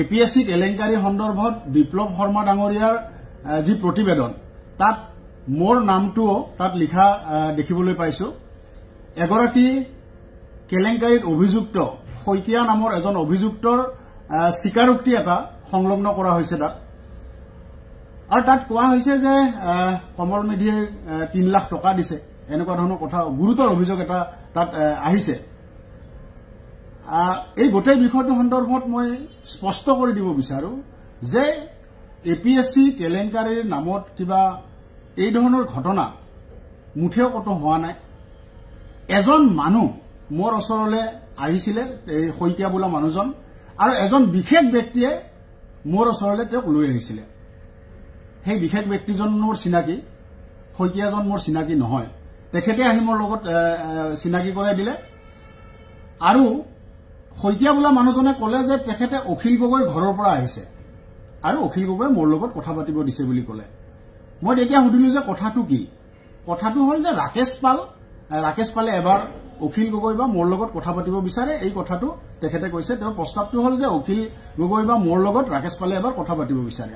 APSC কেলেংকাৰী সন্দৰ্ভত বিপ্লৱ শৰ্মা ডাঙৰীয়াৰ যি প্ৰতিবেদন তাত মোৰ নামটোও তাত লিখা দেখিবলৈ পাইছো। এগৰাকী কেলেংকাৰীত অভিযুক্ত শইকীয়া নামৰ এজন অভিযুক্তৰ স্বীকাৰোক্তি এটা সংলগ্ন কৰা হৈছে তাত। আৰু তাত কোৱা হৈছে যে কমল মেধিয়ে 3 লাখ টকা দিছে, এনেকুৱা ধৰণৰ কথা গুৰুতৰ অভিযোগ এটা তাত আহিছে। এই গোটেই বিষয়টো সন্দৰ্ভত মই স্পষ্ট কৰি দিব বিচাৰো যে APSC কেলেংকাৰীৰ নামত কিবা এই ধৰণৰ ঘটনা মুঠেও কত হোৱা নাই। এজন মানুহ মোৰ ওচৰলৈ আহিছিলে, এই শইকীয়া বোলা মানুহজন, আৰু এজন বিশেষ ব্যক্তিয়ে মোৰ ওচৰলৈ তেওঁক লৈ আহিছিলে। সেই বিশেষ ব্যক্তিজন মোৰ চিনাকি, শইকীয়াজন মোৰ চিনাকি নহয়। তেখেতে আহি মোৰ লগত চিনাকি কৰাই দিলে আৰু শইকীয়া বোলা মানুহজনে ক'লে যে তেখেতে অখিল গগৈৰ ঘৰৰ পৰা আহিছে আৰু অখিল গগৈ মোৰ লগত কথা পাতিব দিছে বুলি ক'লে। মই তেতিয়া সুধিলো যে কথাটো কি? কথাটো হ'ল যে ৰাকেশ পালে এবাৰ অখিল গগৈ বা মোৰ লগত কথা পাতিব বিচাৰে, এই কথাটো তেখেতে কৈছে। তেওঁৰ প্ৰস্তাৱটো হ'ল যে অখিল গগৈ বা মোৰ লগত ৰাকেশ পালে এবাৰ কথা পাতিব বিচাৰে।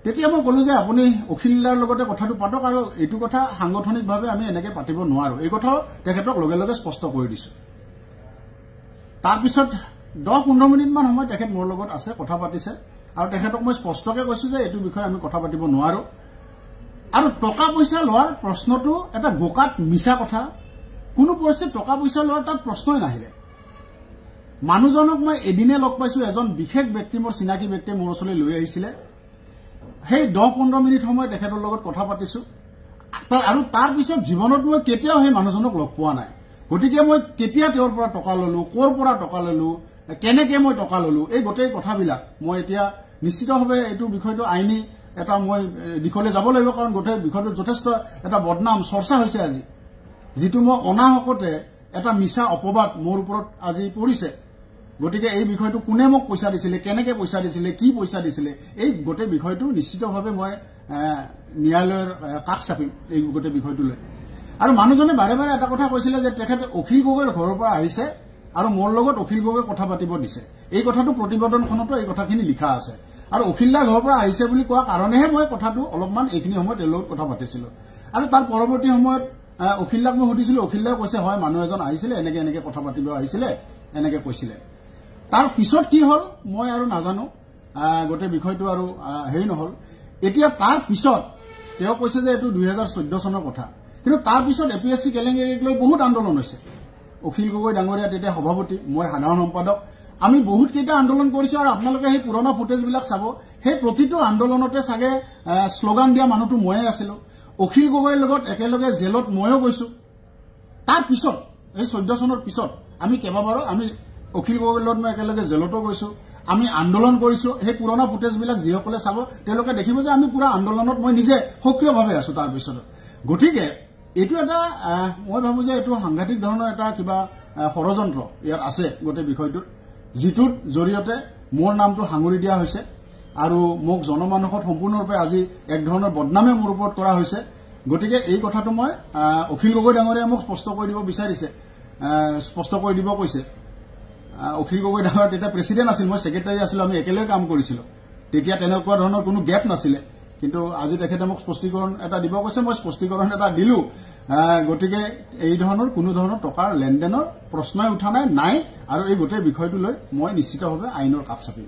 তেতিয়া মই ক'লো যে আপুনি অখিলদাৰ লগতে কথাটো পাতক, আৰু এইটো কথা সাংগঠনিকভাৱে আমি এনেকে পাতিব নোৱাৰো, এই কথাও তেখেতক লগে লগে স্পষ্ট কৰি দিছো। তাৰপিছত 10-15 মিনিটমান সময় তেখেত মোৰ লগত আছে, কথা পাতিছে, আৰু তেখেতক মই স্পষ্টকে কৈছো যে এইটো বিষয়ে আমি কথা পাতিব নোৱাৰো। আৰু টকা পইচা লোৱাৰ প্ৰশ্নটো এটা গোকাত মিছা কথা। কোনো পৰিস্থিতিত টকা পইচা লোৱাৰ তাত প্ৰশ্নই নাহিলে। মানুহজনক মই এদিনে লগ পাইছো, এজন বিশেষ ব্যক্তি, মোৰ চিনাকি ব্যক্তিয়ে মোৰ ওচৰলৈ লৈ আহিছিলে। সেই 10-15 মিনিট সময় তেখেতৰ লগত কথা পাতিছো, আৰু তাৰ পিছত জীৱনত মই কেতিয়াও সেই মানুহজনক লগ পোৱা নাই। গতিকে মই কেতিয়া তেওঁৰ পৰা টকা ললো, ক'ৰ পৰা টকা ললো, কেনেকে মই টকা ললো, এই গোটেই কথাবিলাক মই এতিয়া নিশ্চিতভাৱে এইটো বিষয়টো আইনী এটা মই দিশলৈ যাব লাগিব, কাৰণ গোটেই বিষয়টো যথেষ্ট এটা বদনাম চৰ্চা হৈছে আজি, যিটো মই অনাহকতে এটা মিছা অপবাদ মোৰ ওপৰত আজি পৰিছে। গতিকে এই বিষয়টো কোনে মোক পইচা দিছিলে, কেনেকে পইচা দিছিলে, কি পইচা দিছিলে, এই গোটেই বিষয়টো নিশ্চিতভাৱে মই ন্যায়ালয়ৰ কাষ চাপিম এই গোটেই বিষয়টো লৈ। আৰু মানুহজনে বাৰে বাৰে এটা কথা কৈছিলে যে তেখেতে অখিল গগৈৰ ঘৰৰ পৰা আহিছে আৰু মোৰ লগত অখিল গগৈ কথা পাতিব দিছে। এই কথাটো প্ৰতিবেদনখনতো এই কথাখিনি লিখা আছে, আৰু অখিলদাৰ ঘৰৰ পৰা আহিছে বুলি কোৱা কাৰণেহে মই কথাটো অলপমান এইখিনি সময়ত তেওঁৰ লগত কথা পাতিছিলো। আৰু তাৰ পৰৱৰ্তী সময়ত অখিলদাক মই সুধিছিলো, অখিলদাই কৈছে হয় মানুহ এজন আহিছিলে, এনেকে এনেকে কথা পাতিব আহিছিলে, এনেকে কৈছিলে। তাৰ পিছত কি হল মই আৰু নাজানো, গোটেই বিষয়টো আৰু হেৰি নহল। এতিয়া তাৰ পিছত তেওঁ কৈছে যে এইটো 2014 চনৰ কথা, কিন্তু তাৰ পিছত APSC কেলেংকাৰীক লৈ বহুত আন্দোলন হৈছে। অখিল গগৈ ডাঙৰীয়া তেতিয়া সভাপতি, মই সাধাৰণ সম্পাদক, আমি বহুত কেইটা আন্দোলন কৰিছো। আৰু আপোনালোকে সেই পুৰণা ফুটেজবিলাক চাব, সেই প্ৰতিটো আন্দোলনতে চাগে শ্লোগান দিয়া মানুহটো ময়ে আছিলো। অখিল গগৈৰ লগত একেলগে জেলত ময়ো গৈছো। তাৰ পিছত এই 14 চনৰ পিছত আমি কেইবাবাৰো আমি অখিল গগৈৰ লগত মই একেলগে জেলতো গৈছো, আমি আন্দোলন কৰিছো। সেই পুৰণা ফুটেজবিলাক যিসকলে চাব তেওঁলোকে দেখিব যে আমি পুৰা আন্দোলনত মই নিজে সক্ৰিয়ভাৱে আছো তাৰ পিছত। গতিকে এইটো এটা মই ভাবো যে এইটো সাংঘাতিক ধৰণৰ এটা কিবা ষড়যন্ত্ৰ ইয়াত আছে গোটেই বিষয়টোত, যিটোৰ জৰিয়তে মোৰ নামটো সাঙুৰি দিয়া হৈছে আৰু মোক জনমানসত সম্পূৰ্ণৰূপে আজি এক ধৰণৰ বদনামে মোৰ ওপৰত কৰা হৈছে। গতিকে এই কথাটো মই অখিল গগৈ ডাঙৰীয়াই মোক স্পষ্ট কৰি দিব বিচাৰিছে, স্পষ্ট কৰি দিব কৈছে। অখিল গগৈ ডাঙৰীয়া তেতিয়া প্ৰেচিডেণ্ট আছিল, মই ছেক্ৰেটাৰী আছিলো, আমি একেলগে কাম কৰিছিলো, তেতিয়া তেনেকুৱা ধৰণৰ কোনো গেপ নাছিলে। কিন্তু আজি তেখেতে মোক স্পষ্টীকৰণ এটা দিব কৈছে, মই স্পষ্টীকৰণ এটা দিলো। গতিকে এই ধৰণৰ কোনো ধৰণৰ টকাৰ লেনদেনৰ প্ৰশ্নই উঠা নাই, আৰু এই গোটেই বিষয়টো লৈ মই নিশ্চিতভাৱে আইনৰ কাষ চাপিম।